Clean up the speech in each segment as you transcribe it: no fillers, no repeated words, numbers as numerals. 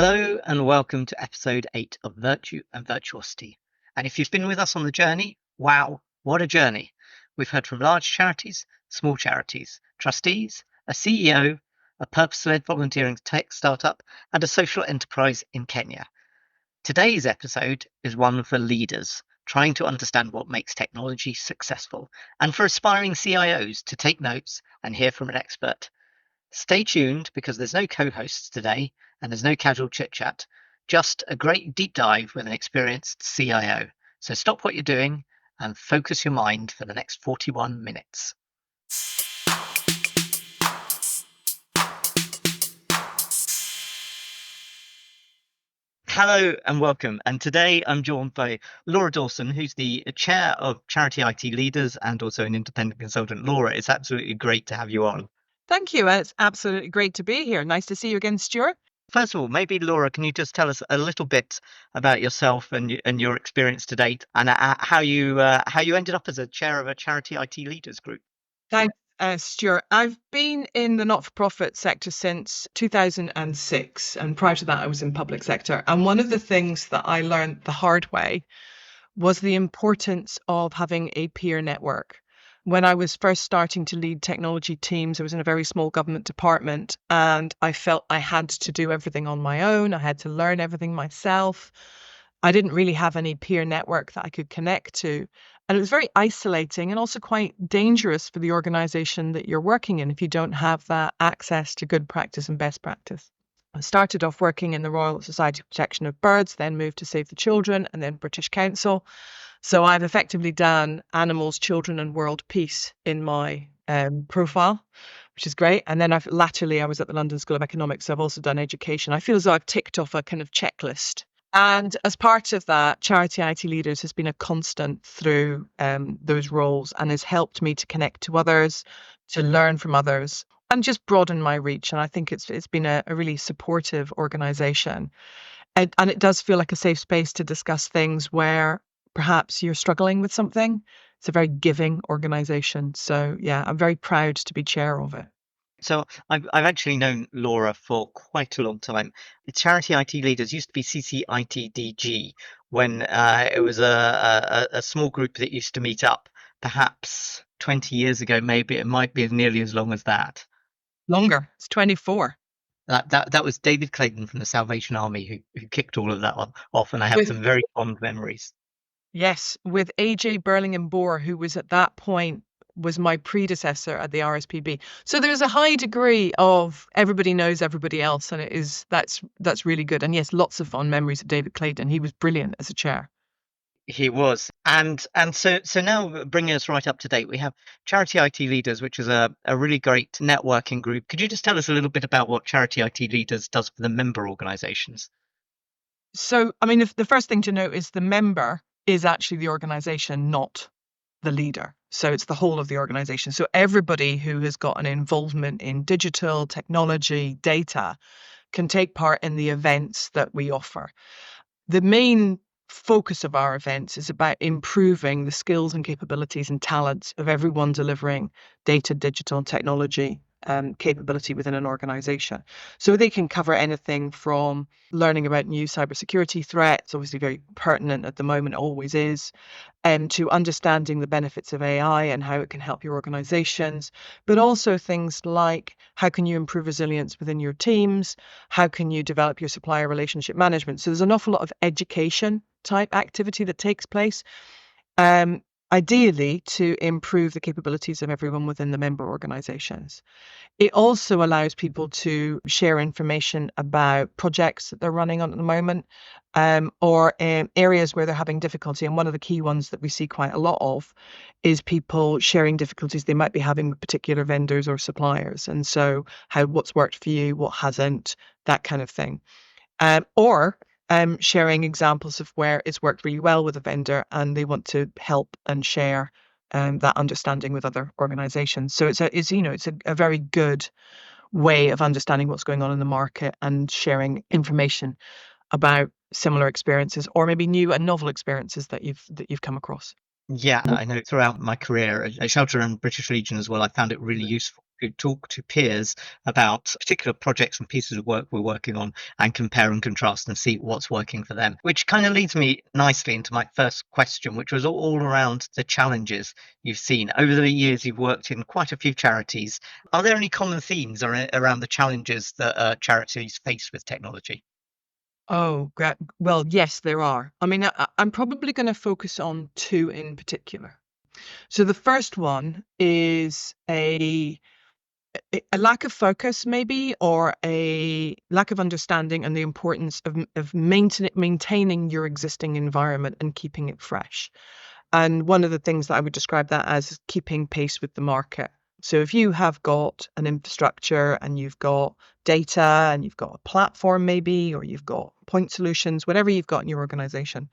Hello and welcome to episode 8 of Virtue and Virtuosity. And if you've been with us on the journey, wow, what a journey. We've heard from large charities, small charities, trustees, a CEO, a purpose-led volunteering tech startup, and a social enterprise in Kenya. Today's episode is one for leaders, trying to understand what makes technology successful, and for aspiring CIOs to take notes and hear from an expert. Stay tuned because there's no co-hosts today and there's no casual chit-chat, just a great deep dive with an experienced CIO. So stop what you're doing and focus your mind for the next 41 minutes. Hello and welcome. And today I'm joined by Laura Dawson, who's the chair of Charity IT Leaders and also an independent consultant. Laura, it's absolutely great to have you on. Thank you. It's absolutely great to be here. Nice to see you again, Stuart. First of all, maybe Laura, can you just tell us a little bit about yourself and your experience to date, and how you ended up as a chair of a Charity IT Leaders group? Thanks, Stuart. I've been in the not-for-profit sector since 2006, and prior to that, I was in public sector. And one of the things that I learned the hard way was the importance of having a peer network. When I was first starting to lead technology teams, I was in a very small government department, and I felt I had to do everything on my own. I had to learn everything myself. I didn't really have any peer network that I could connect to. And it was very isolating and also quite dangerous for the organization that you're working in if you don't have that access to good practice and best practice. I started off working in the Royal Society for Protection of Birds, then moved to Save the Children and then British Council. So I've effectively done animals, children and world peace in my profile, which is great. And then latterly I was at the London School of Economics, so I've also done education. I feel as though I've ticked off a kind of checklist. And as part of that, Charity IT Leaders has been a constant through those roles and has helped me to connect to others, to learn from others, and just broaden my reach. And I think it's been a really supportive organisation. And it does feel like a safe space to discuss things where perhaps you're struggling with something. It's a very giving organisation. So yeah, I'm very proud to be chair of it. So I've actually known Laura for quite a long time. Charity IT Leaders used to be CCITDG when it was a small group that used to meet up. Perhaps 20 years ago, maybe it might be nearly as long as that. Longer. It's 24. That was David Clayton from the Salvation Army who kicked all of that off, and I have some very fond memories. Yes, with AJ Burlingham-Bohr, who was at that point was my predecessor at the RSPB. So there's a high degree of everybody knows everybody else, and that's really good. And yes, lots of fond memories of David Clayton. He was brilliant as a chair. He was. And so now bringing us right up to date, we have Charity IT Leaders, which is a really great networking group. Could you just tell us a little bit about what Charity IT Leaders does for the member organizations? So, I mean, the first thing to note is the member is actually the organization, not the leader. So it's the whole of the organization. So everybody who has got an involvement in digital technology, data, can take part in the events that we offer. The main focus of our events is about improving the skills and capabilities and talents of everyone delivering data, digital, and technology capability within an organization. So they can cover anything from learning about new cybersecurity threats, obviously very pertinent at the moment, always is, to understanding the benefits of AI and how it can help your organizations, but also things like how can you improve resilience within your teams, how can you develop your supplier relationship management. So there's an awful lot of education type activity that takes place. Ideally to improve the capabilities of everyone within the member organizations. It also allows people to share information about projects that they're running on at the moment, or areas where they're having difficulty. And one of the key ones that we see quite a lot of is people sharing difficulties they might be having with particular vendors or suppliers. And so what's worked for you, what hasn't, that kind of thing. Or sharing examples of where it's worked really well with a vendor and they want to help and share that understanding with other organizations. So it's a very good way of understanding what's going on in the market and sharing information about similar experiences or maybe new and novel experiences that you've come across. Yeah, I know throughout my career at Shelter and British Legion as well, I found it really useful. to talk to peers about particular projects and pieces of work we're working on and compare and contrast and see what's working for them. Which kind of leads me nicely into my first question, which was all around the challenges you've seen. Over the years, you've worked in quite a few charities. Are there any common themes around the challenges that charities face with technology? Oh, great. Well, yes, there are. I mean, I'm probably going to focus on two in particular. So the first one is a lack of focus, maybe, or a lack of understanding and the importance of maintaining your existing environment and keeping it fresh. And one of the things that I would describe that as is keeping pace with the market. So if you have got an infrastructure and you've got data and you've got a platform maybe, or you've got point solutions, whatever you've got in your organization,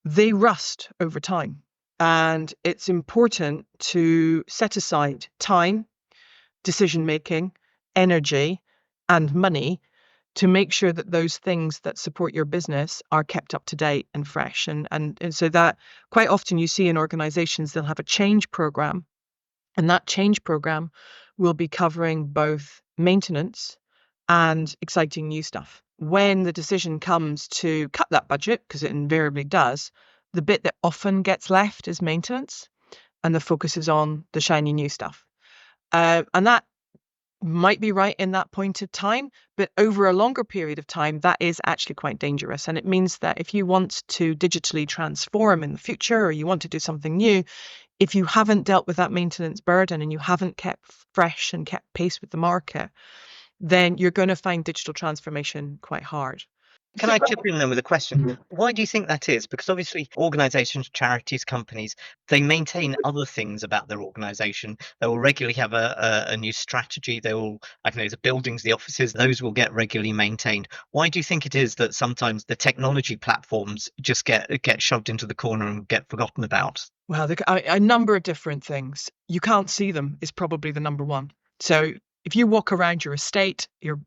they rust over time. And it's important to set aside time, decision making, energy, and money to make sure that those things that support your business are kept up to date and fresh. And so that quite often you see in organizations, they'll have a change program, and that change program will be covering both maintenance and exciting new stuff. When the decision comes to cut that budget, because it invariably does, the bit that often gets left is maintenance, and the focus is on the shiny new stuff. And that might be right in that point of time, but over a longer period of time, that is actually quite dangerous. And it means that if you want to digitally transform in the future, or you want to do something new, if you haven't dealt with that maintenance burden and you haven't kept fresh and kept pace with the market, then you're going to find digital transformation quite hard. Can I chip in then with a question? Why do you think that is? Because obviously organizations, charities, companies, they maintain other things about their organization. They will regularly have a new strategy. They will, I don't know, the buildings, the offices, those will get regularly maintained. Why do you think it is that sometimes the technology platforms just get shoved into the corner and get forgotten about? Well, a number of different things. You can't see them is probably the number one. So if you walk around your estate, your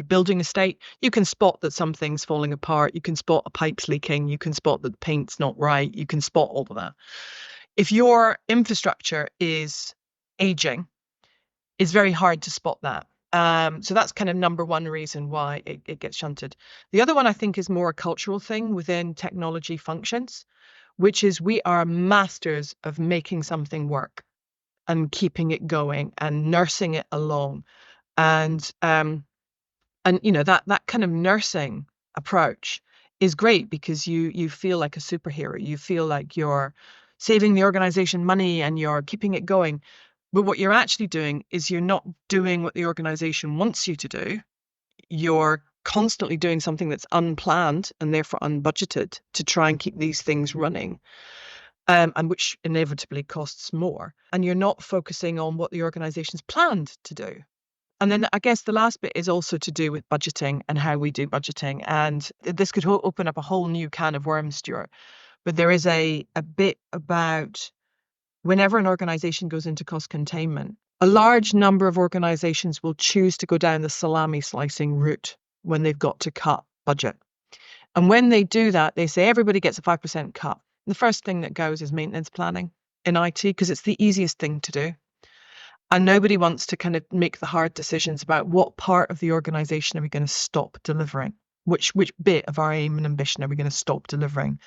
building estate, you can spot that something's falling apart. You can spot a pipe's leaking. You can spot that the paint's not right. You can spot all of that. If your infrastructure is aging, it's very hard to spot that. So that's kind of number one reason why it gets shunted. The other one I think is more a cultural thing within technology functions, which is we are masters of making something work and keeping it going and nursing it along. And you know, that kind of nursing approach is great because you feel like a superhero. You feel like you're saving the organization money and you're keeping it going. But what you're actually doing is you're not doing what the organization wants you to do. You're constantly doing something that's unplanned and therefore unbudgeted to try and keep these things running, and which inevitably costs more. And you're not focusing on what the organization's planned to do. And then I guess the last bit is also to do with budgeting and how we do budgeting. And this could open up a whole new can of worms, Stuart. But there is a bit about whenever an organization goes into cost containment, a large number of organizations will choose to go down the salami slicing route when they've got to cut budget. And when they do that, they say everybody gets a 5% cut. The first thing that goes is maintenance planning in IT because it's the easiest thing to do. And nobody wants to kind of make the hard decisions about what part of the organization are we going to stop delivering? Which bit of our aim and ambition are we going to stop delivering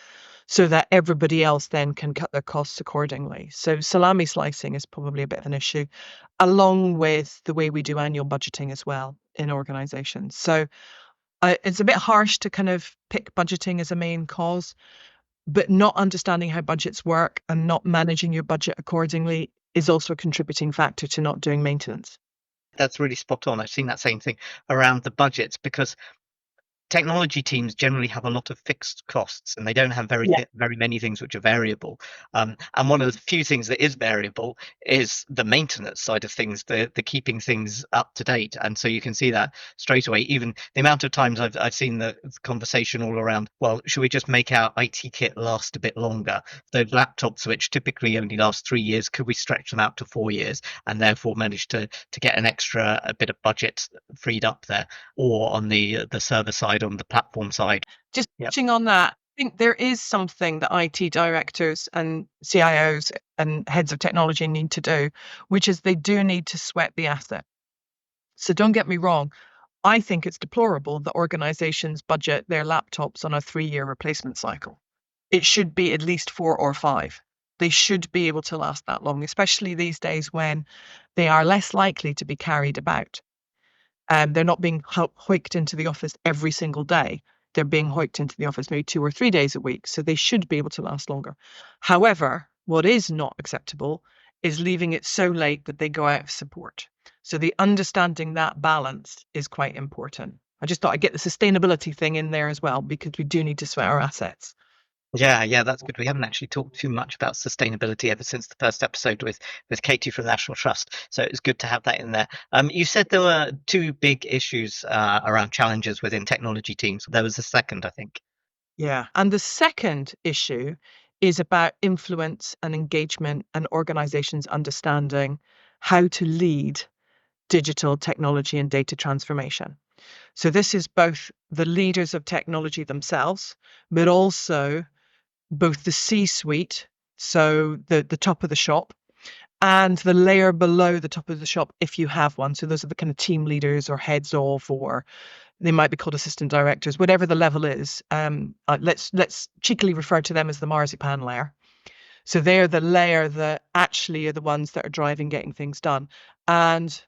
so that everybody else then can cut their costs accordingly? So salami slicing is probably a bit of an issue, along with the way we do annual budgeting as well in organizations. So it's a bit harsh to kind of pick budgeting as a main cause, but not understanding how budgets work and not managing your budget accordingly is also a contributing factor to not doing maintenance. That's really spot on. I've seen that same thing around the budgets because technology teams generally have a lot of fixed costs and they don't have very many things which are variable. And one of the few things that is variable is the maintenance side of things, the keeping things up to date. And so you can see that straight away. Even the amount of times I've seen the conversation all around, well, should we just make our IT kit last a bit longer? Those laptops, which typically only last 3 years, could we stretch them out to 4 years and therefore manage to get a bit of budget freed up there? Or on the server side, on the platform side. Just touching on that, think there is something that IT directors and CIOs and heads of technology need to do, which is they do need to sweat the asset. So don't get me wrong. I think it's deplorable that organizations budget their laptops on a 3-year replacement cycle. It should be at least 4 or 5. They should be able to last that long, especially these days when they are less likely to be carried about. They're not being hoiked into the office every single day. They're being hoiked into the office maybe 2 or 3 days a week. So they should be able to last longer. However, what is not acceptable is leaving it so late that they go out of support. So the understanding that balance is quite important. I just thought I'd get the sustainability thing in there as well, because we do need to sweat our assets. Yeah, that's good. We haven't actually talked too much about sustainability ever since the first episode with Katie from National Trust. So it's good to have that in there. You said there were two big issues around challenges within technology teams. There was a second, I think. Yeah. And the second issue is about influence and engagement and organizations understanding how to lead digital technology and data transformation. So this is both the leaders of technology themselves, but also both the C-suite, so the top of the shop, and the layer below the top of the shop, if you have one. So those are the kind of team leaders or heads of, or they might be called assistant directors, whatever the level is. Let's cheekily refer to them as the marzipan layer. So they're the layer that actually are the ones that are driving getting things done. And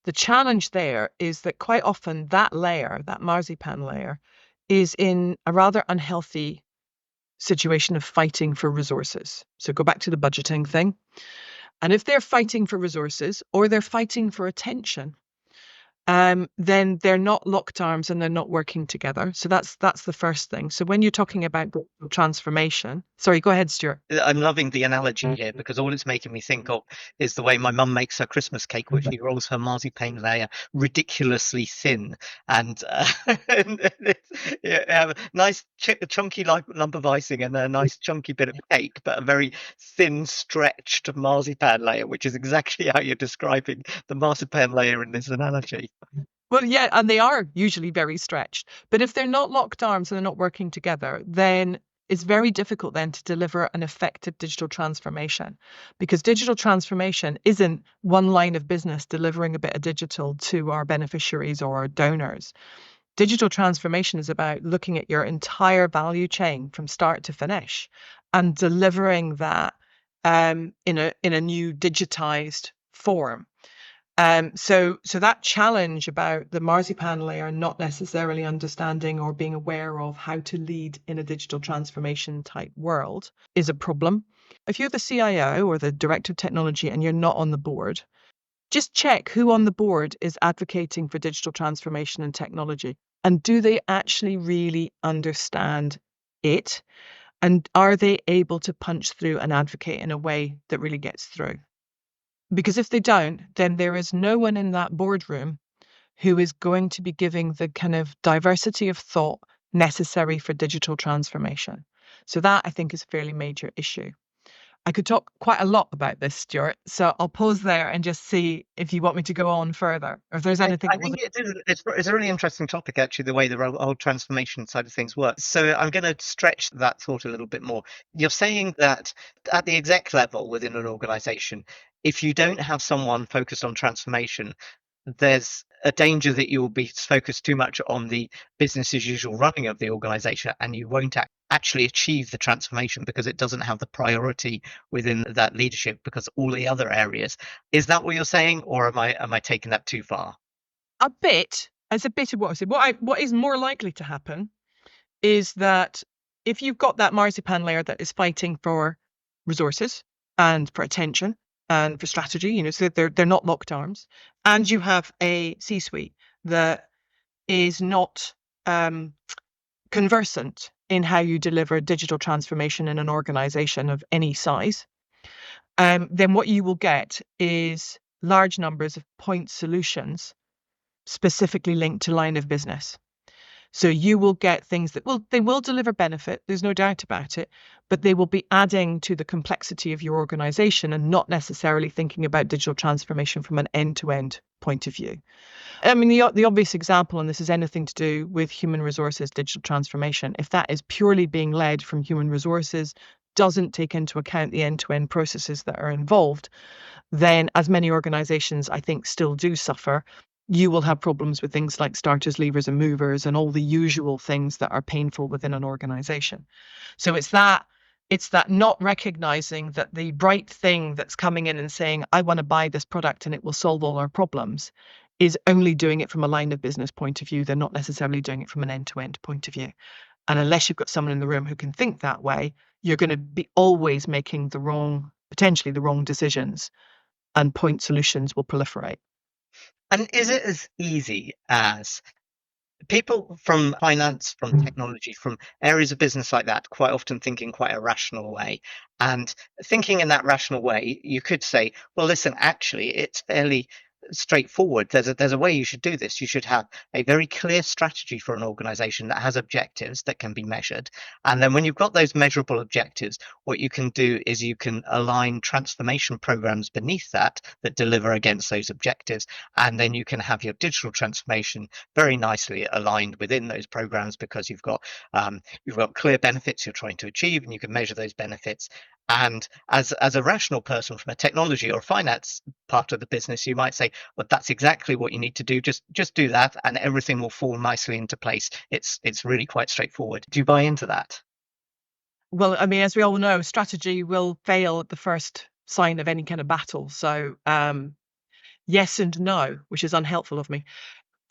the challenge there is that quite often that layer, that marzipan layer, is in a rather unhealthy situation of fighting for resources. So go back to the budgeting thing. And if they're fighting for resources or they're fighting for attention, then they're not locked arms and they're not working together. So that's the first thing. So when you're talking about transformation, sorry, go ahead, Stuart. I'm loving the analogy here because all it's making me think of is the way my mum makes her Christmas cake, which she rolls her marzipan layer ridiculously thin and, yeah, nice chunky lump of icing and a nice chunky bit of cake, but a very thin, stretched marzipan layer, which is exactly how you're describing the marzipan layer in this analogy. Well, yeah, and they are usually very stretched. But if they're not locked arms and they're not working together, then it's very difficult then to deliver an effective digital transformation, because digital transformation isn't one line of business delivering a bit of digital to our beneficiaries or our donors. Digital transformation is about looking at your entire value chain from start to finish and delivering that in a new digitized form. So that challenge about the marzipan layer not necessarily understanding or being aware of how to lead in a digital transformation type world is a problem. If you're the CIO or the director of technology and you're not on the board, just check who on the board is advocating for digital transformation and technology. And do they actually really understand it? And are they able to punch through and advocate in a way that really gets through? Because if they don't, then there is no one in that boardroom who is going to be giving the kind of diversity of thought necessary for digital transformation. So that, I think, is a fairly major issue. I could talk quite a lot about this, Stuart. So I'll pause there and just see if you want me to go on further, or if there's anything. I think it's a really interesting topic, actually, the way the whole transformation side of things works. So I'm going to stretch that thought a little bit more. You're saying that at the exec level within an organization, if you don't have someone focused on transformation, there's a danger that you'll be focused too much on the business as usual running of the organization and you won't actually achieve the transformation because it doesn't have the priority within that leadership because all the other areas. Is that what you're saying, or am I taking that too far? A bit. It's a bit of what I said. What is more likely to happen is that if you've got that marzipan layer that is fighting for resources and for attention and for strategy, so they're not locked arms, and you have a C-suite that is not conversant in how you deliver digital transformation in an organization of any size, then what you will get is large numbers of point solutions specifically linked to line of business. So you will get things that they will deliver benefit, there's no doubt about it, but they will be adding to the complexity of your organization and not necessarily thinking about digital transformation from an end-to-end point of view. I mean, the obvious example, and this is anything to do with human resources, digital transformation, if that is purely being led from human resources, doesn't take into account the end-to-end processes that are involved, then as many organizations, I think, still do suffer, you will have problems with things like starters, levers, and movers, and all the usual things that are painful within an organization. So it's that not recognizing that the bright thing that's coming in and saying, I want to buy this product and it will solve all our problems, is only doing it from a line of business point of view. They're not necessarily doing it from an end-to-end point of view. And unless you've got someone in the room who can think that way, you're going to be always making potentially the wrong decisions, and point solutions will proliferate. And is it as easy as people from finance, from technology, from areas of business like that, quite often think in quite a rational way? And thinking in that rational way, you could say, well, listen, actually, it's fairly straightforward. There's a way you should do this. You should have a very clear strategy for an organization that has objectives that can be measured. And then when you've got those measurable objectives, what you can do is you can align transformation programs beneath that deliver against those objectives. And then you can have your digital transformation very nicely aligned within those programs, because you've got clear benefits you're trying to achieve, and you can measure those benefits. And as a rational person from a technology or finance part of the business, you might say, well, that's exactly what you need to do. Just do that, and everything will fall nicely into place. It's really quite straightforward. Do you buy into that? Well, I mean, as we all know, strategy will fail at the first sign of any kind of battle. So yes and no, which is unhelpful of me.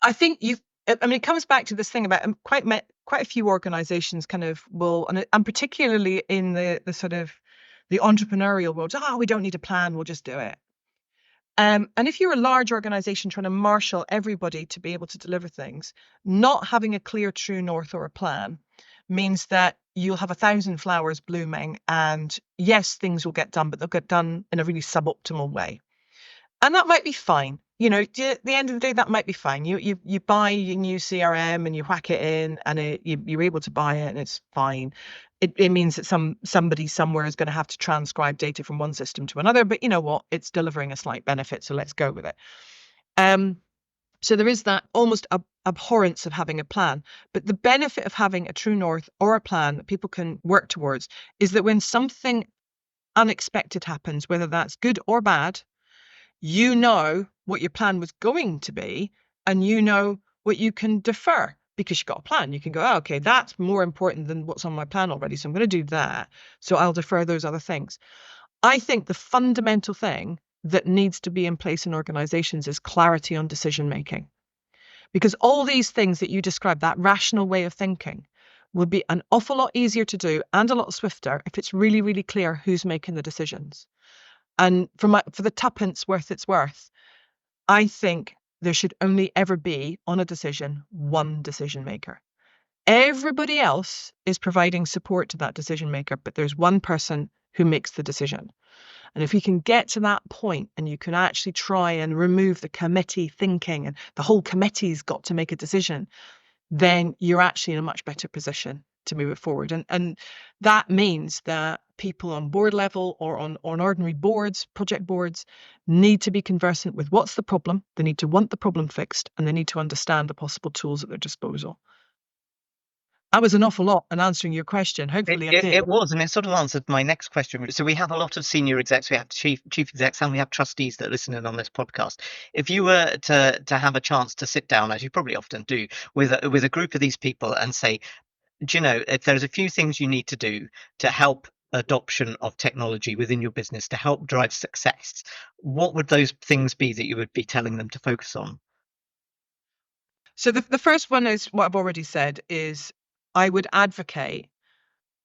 I think it comes back to this thing about quite a few organizations kind of will, and particularly in the sort of the entrepreneurial world, we don't need a plan, we'll just do it. And if you're a large organization trying to marshal everybody to be able to deliver things, not having a clear true north or a plan means that you'll have 1,000 flowers blooming, and yes, things will get done, but they'll get done in a really suboptimal way. And that might be fine. You know, at the end of the day, that might be fine. You buy your new CRM and you whack it in, and you're able to buy it, and it's fine. It means that somebody somewhere is going to have to transcribe data from one system to another, but you know what? It's delivering a slight benefit, so let's go with it. So there is that almost abhorrence of having a plan. But the benefit of having a true north or a plan that people can work towards is that when something unexpected happens, whether that's good or bad, you know what your plan was going to be, and you know what you can defer because you've got a plan. You can go, okay, that's more important than what's on my plan already, so I'm going to do that. So I'll defer those other things. I think the fundamental thing that needs to be in place in organizations is clarity on decision making. Because all these things that you described, that rational way of thinking, will be an awful lot easier to do and a lot swifter if it's really, really clear who's making the decisions. And for the tuppence worth it's worth, I think there should only ever be, on a decision, one decision maker. Everybody else is providing support to that decision maker, but there's one person who makes the decision. And if we can get to that point and you can actually try and remove the committee thinking and the whole committee's got to make a decision, then you're actually in a much better position to move it forward. And that means that people on board level or on ordinary boards, project boards, need to be conversant with what's the problem. They need to want the problem fixed, and they need to understand the possible tools at their disposal. That was an awful lot in answering your question. Hopefully I did. It was, and it sort of answered my next question. So we have a lot of senior execs, we have chief execs, and we have trustees that listen in on this podcast. If you were to have a chance to sit down, as you probably often do, with a group of these people and say, do you know, if there's a few things you need to do to help adoption of technology within your business to help drive success, what would those things be that you would be telling them to focus on? So the first one is what I've already said, is I would advocate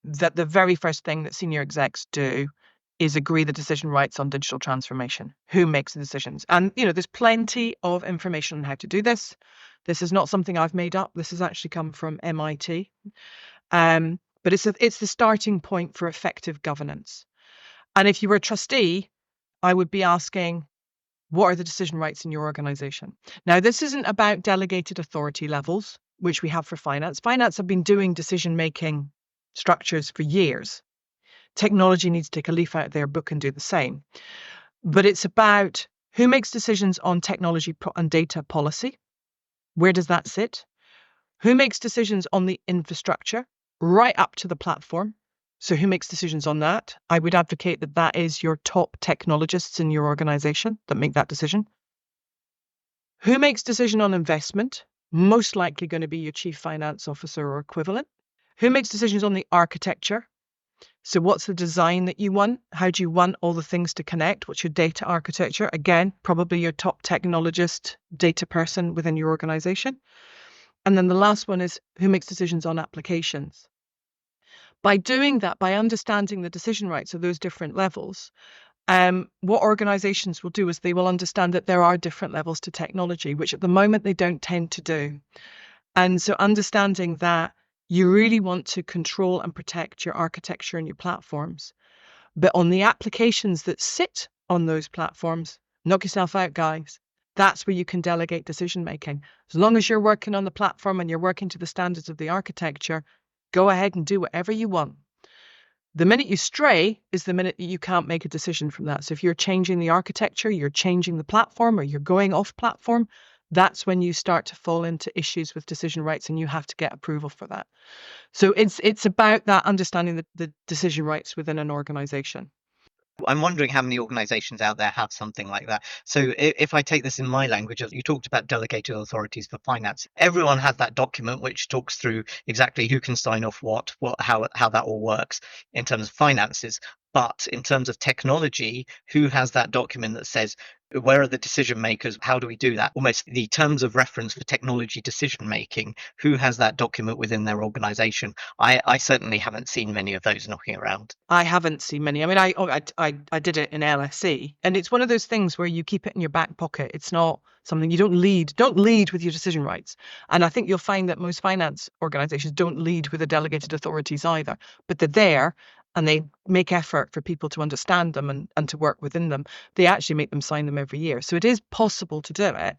that the very first thing that senior execs do is agree the decision rights on digital transformation. Who makes the decisions? And, you know, there's plenty of information on how to do this. This is not something I've made up. This has actually come from MIT. But it's the starting point for effective governance. And if you were a trustee, I would be asking, what are the decision rights in your organization? Now, this isn't about delegated authority levels. which we have for finance. Finance have been doing decision-making structures for years. Technology needs to take a leaf out of their book and do the same. But it's about who makes decisions on technology and data policy. Where does that sit? Who makes decisions on the infrastructure right up to the platform? So who makes decisions on that? I would advocate that that is your top technologists in your organization that make that decision. Who makes decision on investment? Most likely going to be your chief finance officer or equivalent. Who makes decisions on the architecture? So what's the design that you want? How do you want all the things to connect? What's your data architecture? Again, probably your top technologist, data person within your organization. And then the last one is who makes decisions on applications. By doing that, by understanding the decision rights of those different levels, what organizations will do is they will understand that there are different levels to technology, which at the moment they don't tend to do. And so understanding that you really want to control and protect your architecture and your platforms. But on the applications that sit on those platforms, knock yourself out, guys. That's where you can delegate decision making. As long as you're working on the platform and you're working to the standards of the architecture, go ahead and do whatever you want. The minute you stray is the minute that you can't make a decision from that. So if you're changing the architecture, you're changing the platform, or you're going off platform, that's when you start to fall into issues with decision rights and you have to get approval for that. So it's about that understanding the decision rights within an organization. I'm wondering how many organizations out there have something like that. So if I take this in my language, you talked about delegated authorities for finance. Everyone has that document which talks through exactly who can sign off what, how that all works in terms of finances. But in terms of technology, who has that document that says, where are the decision makers? How do we do that? Almost the terms of reference for technology decision making. Who has that document within their organization? I certainly haven't seen many of those knocking around. I haven't seen many. I mean, I did it in LSE, and it's one of those things where you keep it in your back pocket. It's not something you don't lead with your decision rights. And I think you'll find that most finance organizations don't lead with the delegated authorities either, but they're there and they make effort for people to understand them and to work within them. They actually make them sign them every year. So it is possible to do it.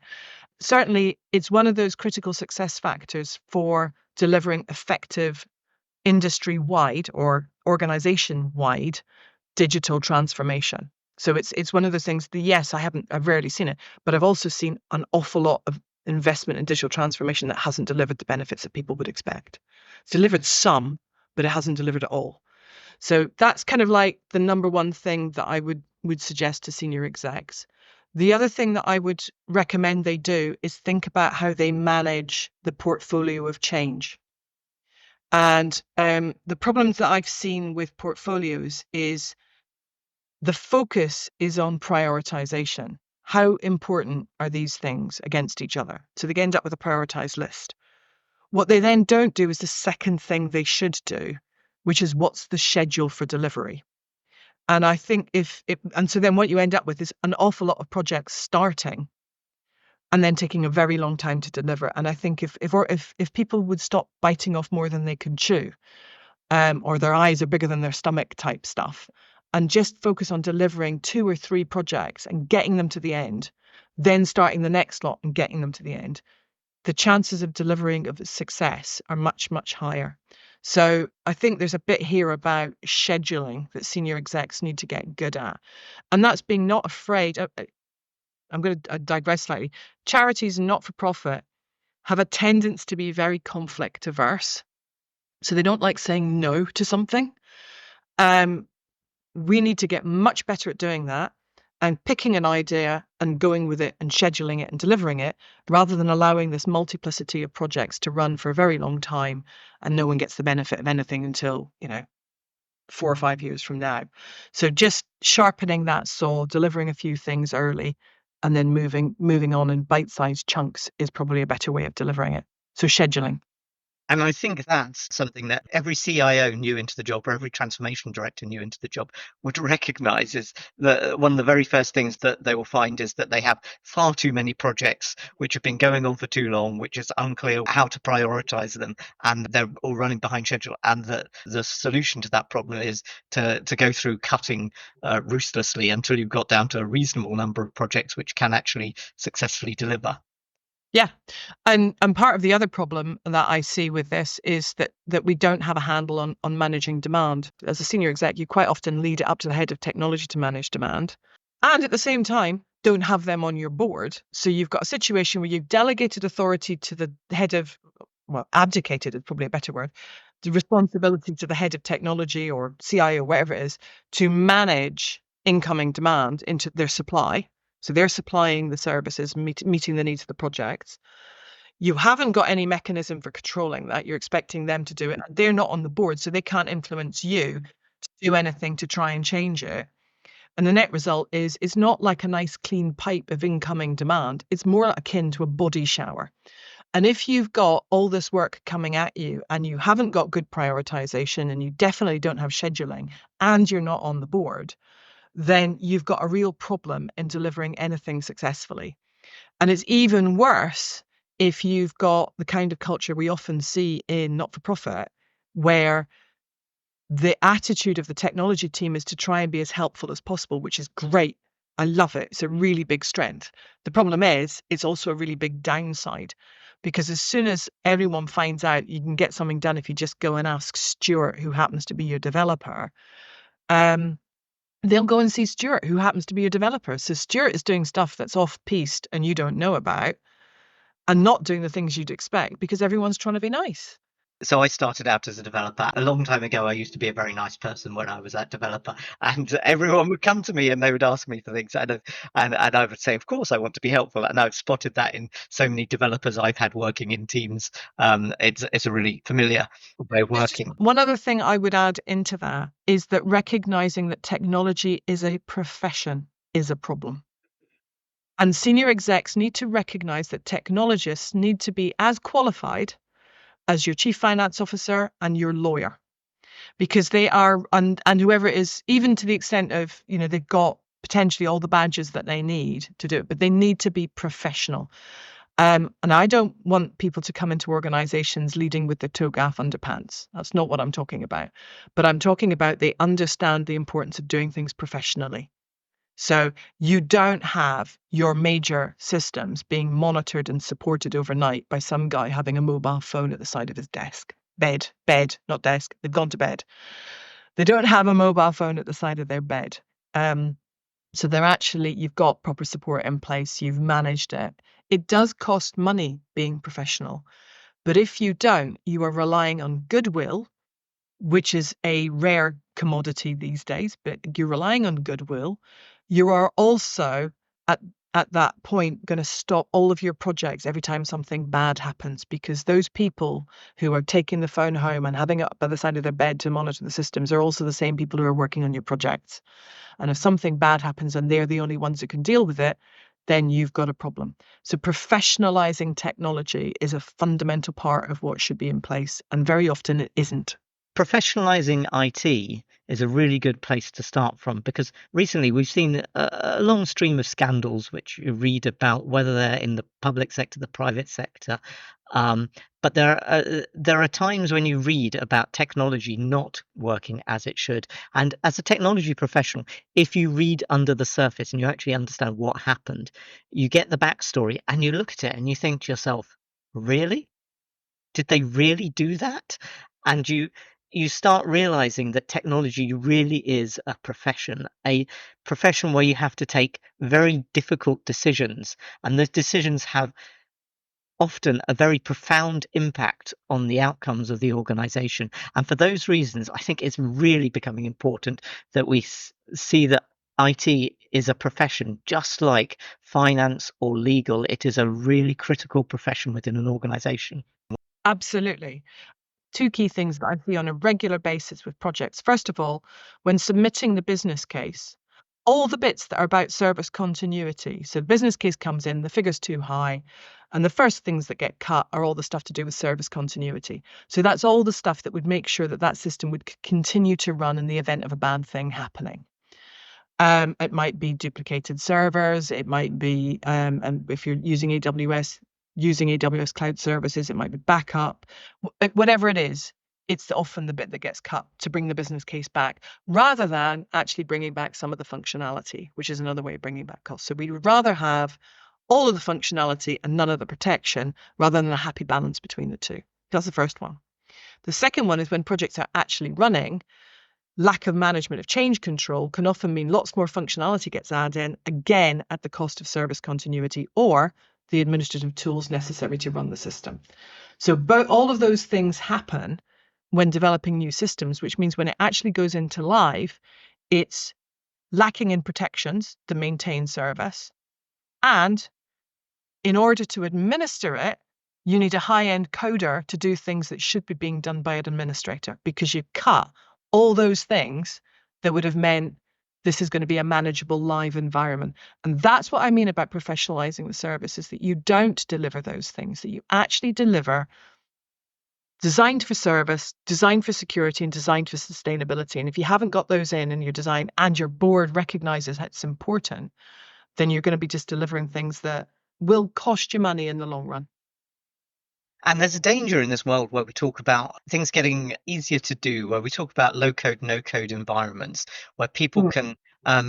Certainly, it's one of those critical success factors for delivering effective industry-wide or organization-wide digital transformation. So it's one of those things that, yes, I've rarely seen it, but I've also seen an awful lot of investment in digital transformation that hasn't delivered the benefits that people would expect. It's delivered some, but it hasn't delivered it all. So that's kind of like the number one thing that I would suggest to senior execs. The other thing that I would recommend they do is think about how they manage the portfolio of change. And the problems that I've seen with portfolios is the focus is on prioritization. How important are these things against each other? So they end up with a prioritized list. What they then don't do is the second thing they should do, which is what's the schedule for delivery. And I think so then what you end up with is an awful lot of projects starting and then taking a very long time to deliver. And I think if people would stop biting off more than they can chew, or their eyes are bigger than their stomach type stuff, and just focus on delivering 2 or 3 projects and getting them to the end, then starting the next lot and getting them to the end, the chances of delivering of success are much, much higher. So I think there's a bit here about scheduling that senior execs need to get good at. And that's being not afraid. I'm going to digress slightly. Charities and not-for-profit have a tendency to be very conflict averse. So they don't like saying no to something. We need to get much better at doing that and picking an idea and going with it and scheduling it and delivering it, rather than allowing this multiplicity of projects to run for a very long time and no one gets the benefit of anything until, 4 or 5 years from now. So just sharpening that saw, delivering a few things early, and then moving on in bite-sized chunks is probably a better way of delivering it. So scheduling. And I think that's something that every CIO new into the job, or every transformation director new into the job, would recognize, is that one of the very first things that they will find is that they have far too many projects which have been going on for too long, which is unclear how to prioritize them, and they're all running behind schedule. And that the solution to that problem is to go through cutting ruthlessly until you've got down to a reasonable number of projects which can actually successfully deliver. Yeah. And part of the other problem that I see with this is that we don't have a handle on managing demand. As a senior exec, you quite often lead it up to the head of technology to manage demand. And at the same time, don't have them on your board. So you've got a situation where you've delegated authority to the head of, well, abdicated is probably a better word, the responsibility to the head of technology or CIO, whatever it is, to manage incoming demand into their supply. So they're supplying the services, meeting the needs of the projects. You haven't got any mechanism for controlling that. You're expecting them to do it. They're not on the board, so they can't influence you to do anything to try and change it. And the net result is it's not like a nice clean pipe of incoming demand. It's more akin to a body shower. And if you've got all this work coming at you and you haven't got good prioritization and you definitely don't have scheduling and you're not on the board, then you've got a real problem in delivering anything successfully. And it's even worse if you've got the kind of culture we often see in not-for-profit, where the attitude of the technology team is to try and be as helpful as possible, which is great. I love it. It's a really big strength. The problem is it's also a really big downside, because as soon as everyone finds out you can get something done if you just go and ask Stuart, who happens to be your developer, they'll go and see Stuart, who happens to be a developer. So Stuart is doing stuff that's off-piste and you don't know about and not doing the things you'd expect because everyone's trying to be nice. So I started out as a developer. A long time ago, I used to be a very nice person when I was that developer, and everyone would come to me and they would ask me for things, and I would say, of course, I want to be helpful. And I've spotted that in so many developers I've had working in teams. It's a really familiar way of working. One other thing I would add into that is that recognizing that technology is a profession is a problem. And senior execs need to recognize that technologists need to be as qualified as your chief finance officer and your lawyer, because they are, and whoever it is, even to the extent of, they've got potentially all the badges that they need to do it, but they need to be professional. And I don't want people to come into organizations leading with the toe gaff underpants. That's not what I'm talking about. But I'm talking about they understand the importance of doing things professionally. So you don't have your major systems being monitored and supported overnight by some guy having a mobile phone at the side of his desk. Bed, not desk. They've gone to bed. They don't have a mobile phone at the side of their bed. So they're actually, you've got proper support in place. You've managed it. It does cost money being professional. But if you don't, you are relying on goodwill, which is a rare commodity these days, but you're relying on goodwill. You are also at that point going to stop all of your projects every time something bad happens, because those people who are taking the phone home and having it up by the side of their bed to monitor the systems are also the same people who are working on your projects. And if something bad happens and they're the only ones who can deal with it, then you've got a problem. So professionalizing technology is a fundamental part of what should be in place, and very often it isn't. Professionalizing IT is a really good place to start from, because recently we've seen a long stream of scandals which you read about, whether they're in the public sector, the private sector. But there are times when you read about technology not working as it should. And as a technology professional, if you read under the surface and you actually understand what happened, you get the backstory and you look at it and you think to yourself, really? Did they really do that? And you start realizing that technology really is a profession where you have to take very difficult decisions, and those decisions have often a very profound impact on the outcomes of the organization. And for those reasons, I think it's really becoming important that we see that IT is a profession, just like finance or legal. It is a really critical profession within an organization. Absolutely. Two key things that I see on a regular basis with projects. First of all, when submitting the business case, all the bits that are about service continuity. So the business case comes in, the figure's too high, and the first things that get cut are all the stuff to do with service continuity. So that's all the stuff that would make sure that that system would continue to run in the event of a bad thing happening. It might be duplicated servers. It might be, and if you're using AWS cloud services, it might be backup. Whatever it is, it's often the bit that gets cut to bring the business case back, rather than actually bringing back some of the functionality, which is another way of bringing back costs. So we would rather have all of the functionality and none of the protection, rather than a happy balance between the two. That's the first one. The second one is when projects are actually running, lack of management of change control can often mean lots more functionality gets added in, again, at the cost of service continuity or the administrative tools necessary to run the system. So all of those things happen when developing new systems, which means when it actually goes into live, it's lacking in protections to maintain service. And in order to administer it, you need a high-end coder to do things that should be being done by an administrator, because you cut all those things that would have meant this is going to be a manageable live environment. And that's what I mean about professionalizing the service, is that you don't deliver those things, that you actually deliver designed for service, designed for security, and designed for sustainability. And if you haven't got those in your design and your board recognizes it's important, then you're going to be just delivering things that will cost you money in the long run. And there's a danger in this world where we talk about things getting easier to do, where we talk about low code, no code environments, where people can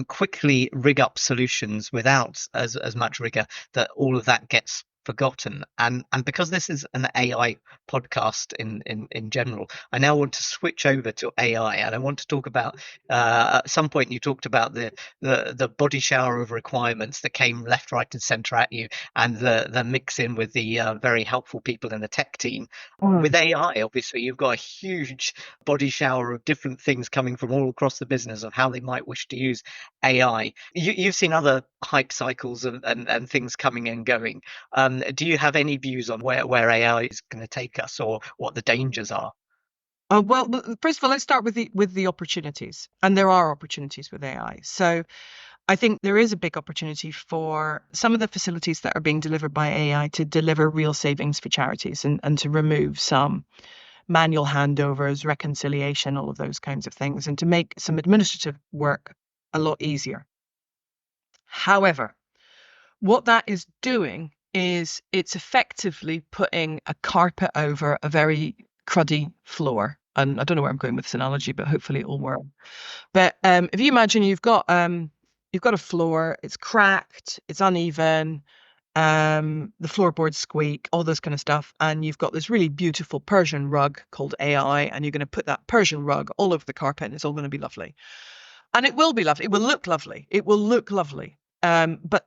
quickly rig up solutions without as much rigor, that all of that gets forgotten. And because this is an AI podcast in general, I now want to switch over to AI, and I want to talk about at some point you talked about the body shower of requirements that came left, right, and center at you, and the mix in with the very helpful people in the tech team. With AI, obviously, you've got a huge body shower of different things coming from all across the business of how they might wish to use AI. You've seen other hype cycles and things coming and going. Do you have any views on where AI is going to take us, or what the dangers are? Well, first of all, let's start with the opportunities. And there are opportunities with AI. So I think there is a big opportunity for some of the facilities that are being delivered by AI to deliver real savings for charities, and to remove some manual handovers, reconciliation, all of those kinds of things, and to make some administrative work a lot easier. However, what that is doing is it's effectively putting a carpet over a very cruddy floor. And I don't know where I'm going with this analogy, but hopefully it will work. But if you imagine you've got a floor, it's cracked, it's uneven, the floorboards squeak, all this kind of stuff, and you've got this really beautiful Persian rug called AI, and you're going to put that Persian rug all over the carpet, and it's all going to be lovely. And it will be lovely. It will look lovely. It will look lovely. But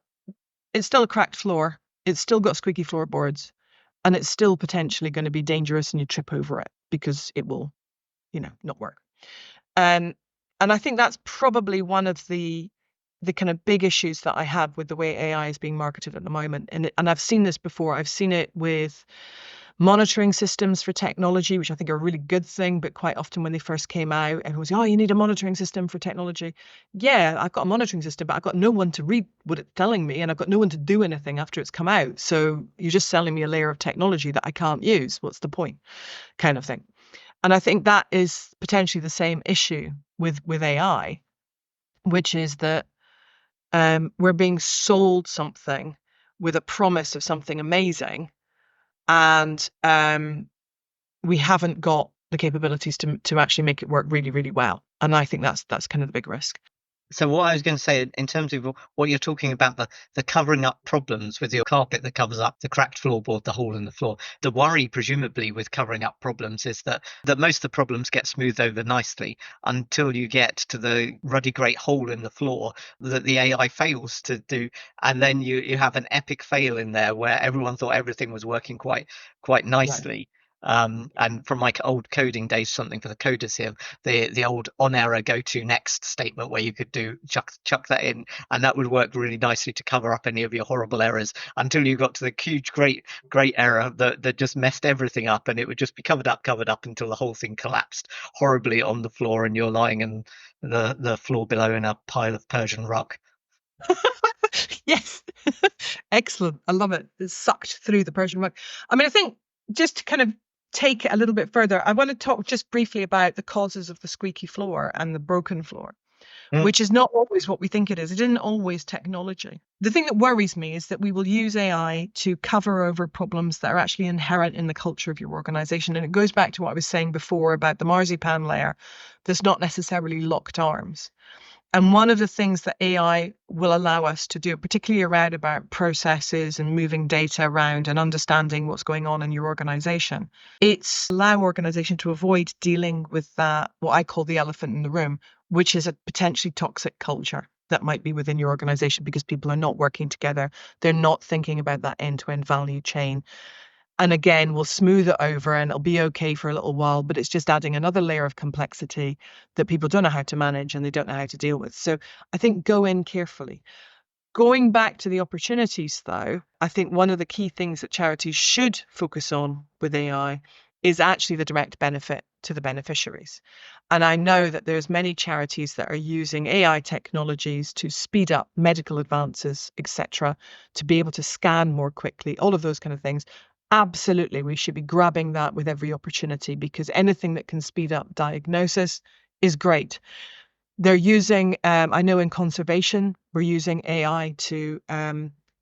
it's still a cracked floor. It's still got squeaky floorboards, and it's still potentially going to be dangerous, and you trip over it because it will, not work. And I think that's probably one of the kind of big issues that I have with the way AI is being marketed at the moment. And I've seen this before. I've seen it with monitoring systems for technology, which I think are a really good thing. But quite often when they first came out, everyone was, oh, you need a monitoring system for technology. Yeah, I've got a monitoring system, but I've got no one to read what it's telling me, and I've got no one to do anything after it's come out. So you're just selling me a layer of technology that I can't use. What's the point? Kind of thing. And I think that is potentially the same issue with AI, which is that we're being sold something with a promise of something amazing, and we haven't got the capabilities to actually make it work really, really well. And I think that's kind of the big risk. So what I was going to say, in terms of what you're talking about, the covering up problems with your carpet that covers up the cracked floorboard, the hole in the floor, the worry presumably with covering up problems is that most of the problems get smoothed over nicely until you get to the ruddy great hole in the floor that the AI fails to do, and then you have an epic fail in there where everyone thought everything was working quite nicely. And from my old coding days, something for the coders here, the old on error go to next statement where you could do chuck that in, and that would work really nicely to cover up any of your horrible errors, until you got to the huge great error that just messed everything up, and it would just be covered up until the whole thing collapsed horribly on the floor, and you're lying in the floor below in a pile of Persian rug. Yes. Excellent. I love it. It's sucked through the Persian rug. I mean, I think just to kind of take it a little bit further, I want to talk just briefly about the causes of the squeaky floor and the broken floor, which is not always what we think it is. It isn't always technology. The thing that worries me is that we will use AI to cover over problems that are actually inherent in the culture of your organization. And it goes back to what I was saying before about the marzipan layer that's not necessarily locked arms. And one of the things that AI will allow us to do, particularly around about processes and moving data around and understanding what's going on in your organization, it's allow organization to avoid dealing with that, what I call the elephant in the room, which is a potentially toxic culture that might be within your organization because people are not working together. They're not thinking about that end-to-end value chain. And again, we'll smooth it over and it'll be okay for a little while, but it's just adding another layer of complexity that people don't know how to manage and they don't know how to deal with. So I think go in carefully. Going back to the opportunities, though, I think one of the key things that charities should focus on with AI is actually the direct benefit to the beneficiaries. And I know that there's many charities that are using AI technologies to speed up medical advances, etc., to be able to scan more quickly, all of those kind of things. Absolutely, we should be grabbing that with every opportunity because anything that can speed up diagnosis is great. They're using, I know in conservation, we're using AI to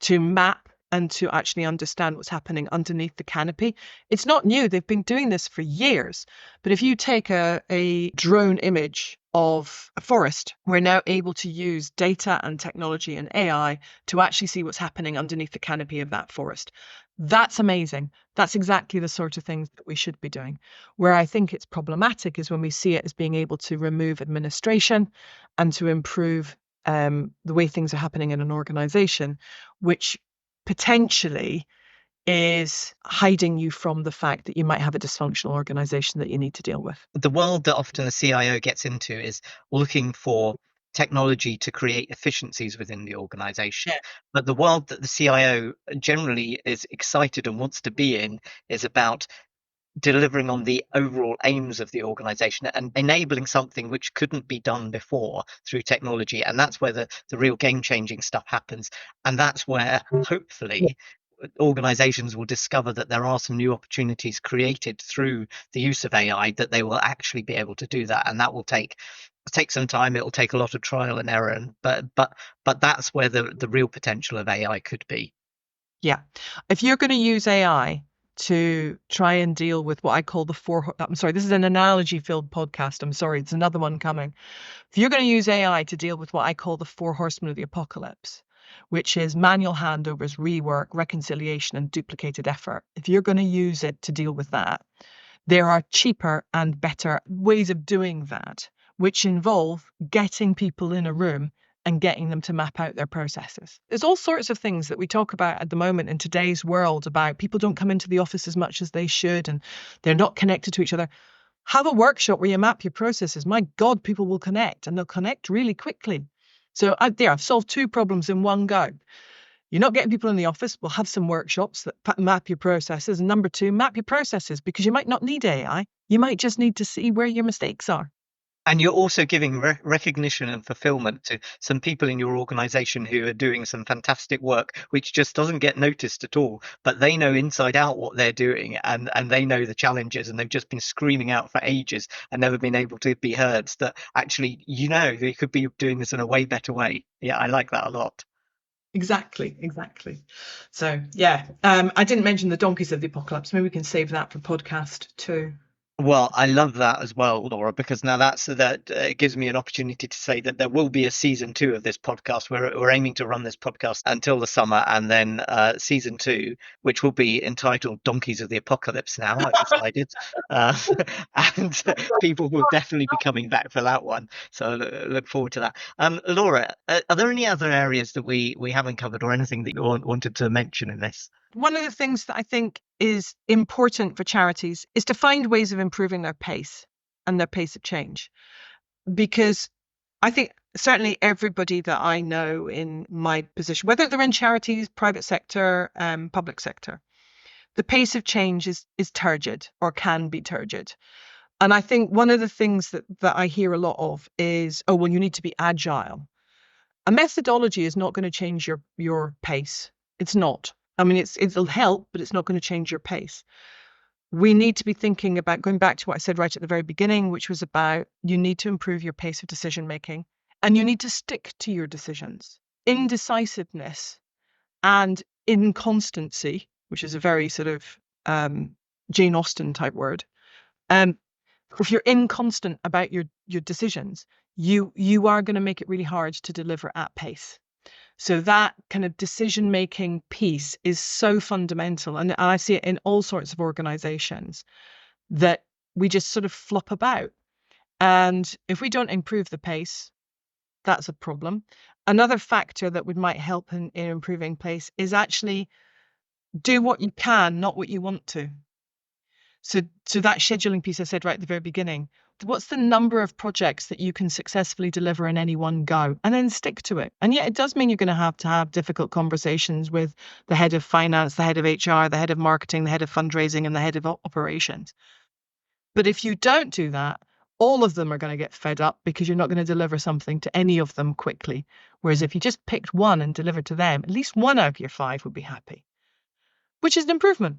map and to actually understand what's happening underneath the canopy. It's not new. They've been doing this for years. But if you take a drone image of a forest, we're now able to use data and technology and AI to actually see what's happening underneath the canopy of that forest. That's amazing. That's exactly the sort of things that we should be doing. Where I think it's problematic is when we see it as being able to remove administration and to improve the way things are happening in an organization, which potentially is hiding you from the fact that you might have a dysfunctional organization that you need to deal with. The world that often the CIO gets into is looking for technology to create efficiencies within the organization. Yeah. But the world that the CIO generally is excited and wants to be in is about delivering on the overall aims of the organization and enabling something which couldn't be done before through technology. And that's where the real game changing stuff happens. And that's where hopefully organizations will discover that there are some new opportunities created through the use of AI, that they will actually be able to do that. And that will take some time. It will take a lot of trial and error. But that's where the real potential of AI could be. Yeah. If you're going to use AI to try and deal with what I call I'm sorry, this is an analogy filled podcast. I'm sorry, it's another one coming. If you're going to use AI to deal with what I call the 4 horsemen of the apocalypse, which is manual handovers, rework, reconciliation, and duplicated effort, if you're going to use it to deal with that, there are cheaper and better ways of doing that, which involve getting people in a room and getting them to map out their processes. There's all sorts of things that we talk about at the moment in today's world about people don't come into the office as much as they should and they're not connected to each other. Have a workshop where you map your processes. My God, people will connect and they'll connect really quickly. So I've solved 2 problems in one go. You're not getting people in the office. We'll have some workshops that map your processes. And number 2, map your processes because you might not need AI. You might just need to see where your mistakes are. And you're also giving recognition and fulfillment to some people in your organization who are doing some fantastic work, which just doesn't get noticed at all. But they know inside out what they're doing, and they know the challenges, and they've just been screaming out for ages and never been able to be heard. That actually, they could be doing this in a way better way. Yeah, I like that a lot. Exactly. So, yeah, I didn't mention the donkeys of the apocalypse. Maybe we can save that for podcast 2. Well, I love that as well, Laura, because now that gives me an opportunity to say that there will be a season 2 of this podcast. We're aiming to run this podcast until the summer, and then season 2, which will be entitled "Donkeys of the Apocalypse." Now I've decided, and people will definitely be coming back for that one. So look forward to that. Laura, are there any other areas that we haven't covered, or anything that you wanted to mention in this? One of the things that I think is important for charities is to find ways of improving their pace and their pace of change. Because I think certainly everybody that I know in my position, whether they're in charities, private sector, public sector, the pace of change is turgid or can be turgid. And I think one of the things that I hear a lot of is, oh, well, you need to be agile. A methodology is not going to change your pace. It's not. I mean, it'll help, but it's not going to change your pace. We need to be thinking about going back to what I said right at the very beginning, which was about you need to improve your pace of decision making and you need to stick to your decisions. Indecisiveness and inconstancy, which is a very sort of Jane Austen type word. If you're inconstant about your decisions, you are going to make it really hard to deliver at pace. So that kind of decision-making piece is so fundamental. And I see it in all sorts of organizations that we just sort of flop about. And if we don't improve the pace, that's a problem. Another factor that might help in improving pace is actually do what you can, not what you want to. So that scheduling piece I said right at the very beginning, what's the number of projects that you can successfully deliver in any one go, and then stick to it. And yet it does mean you're going to have difficult conversations with the head of finance, the head of HR, the head of marketing, the head of fundraising, and the head of operations. But if you don't do that, all of them are going to get fed up because you're not going to deliver something to any of them quickly. Whereas if you just picked one and delivered to them, at least one out of your 5 would be happy, which is an improvement.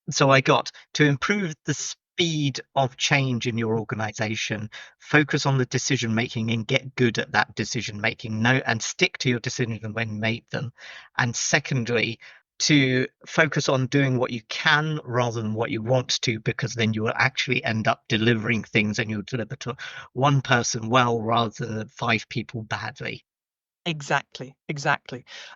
So I got to improve the speed of change in your organization, focus on the decision making and get good at that decision making, and stick to your decisions when you make them. And secondly, to focus on doing what you can rather than what you want to, because then you will actually end up delivering things and you'll deliver to one person well rather than 5 people badly. Exactly.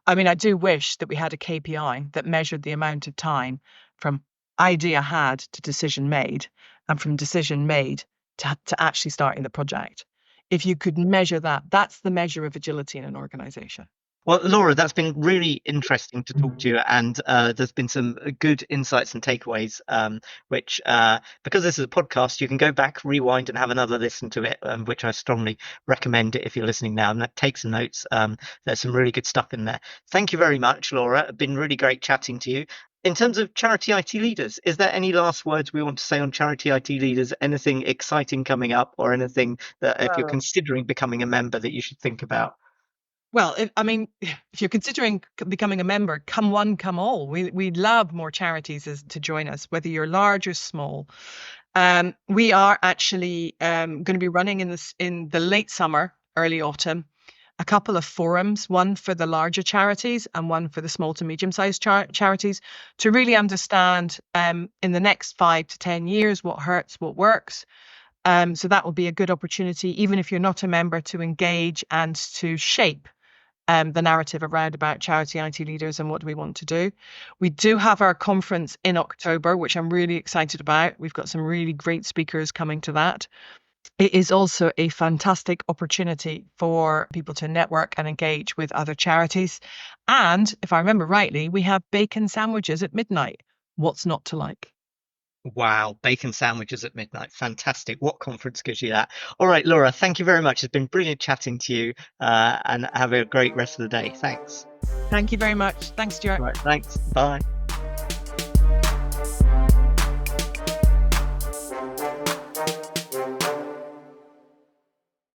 I mean, I do wish that we had a KPI that measured the amount of time from idea had to decision made, and from decision made to actually starting the project. If you could measure that, that's the measure of agility in an organization. Well, Laura, that's been really interesting to talk to you, and there's been some good insights and takeaways, which, because this is a podcast, you can go back, rewind, and have another listen to it, which I strongly recommend if you're listening now, and take some notes. There's some really good stuff in there. Thank you very much, Laura. It's been really great chatting to you. In terms of charity IT leaders, is there any last words we want to say on charity IT leaders? Anything exciting coming up, or anything that if you're considering becoming a member that you should think about? Well, if you're considering becoming a member, come one, come all. We'd love more charities to join us, whether you're large or small. We are actually going to be running in the late summer, early autumn, a couple of forums, one for the larger charities and one for the small to medium-sized charities, to really understand in the next 5 to 10 years what hurts, what works. So that will be a good opportunity, even if you're not a member, to engage and to shape the narrative around about charity IT leaders and what do we want to do. We do have our conference in October, which I'm really excited about. We've got some really great speakers coming to that. It is also a fantastic opportunity for people to network and engage with other charities. And if I remember rightly, we have bacon sandwiches at midnight. What's not to like? Wow, bacon sandwiches at midnight. Fantastic. What conference gives you that? All right, Laura, thank you very much. It's been brilliant chatting to you, and have a great rest of the day. Thanks. Thank you very much. Thanks, Stuart. All right, thanks. Bye.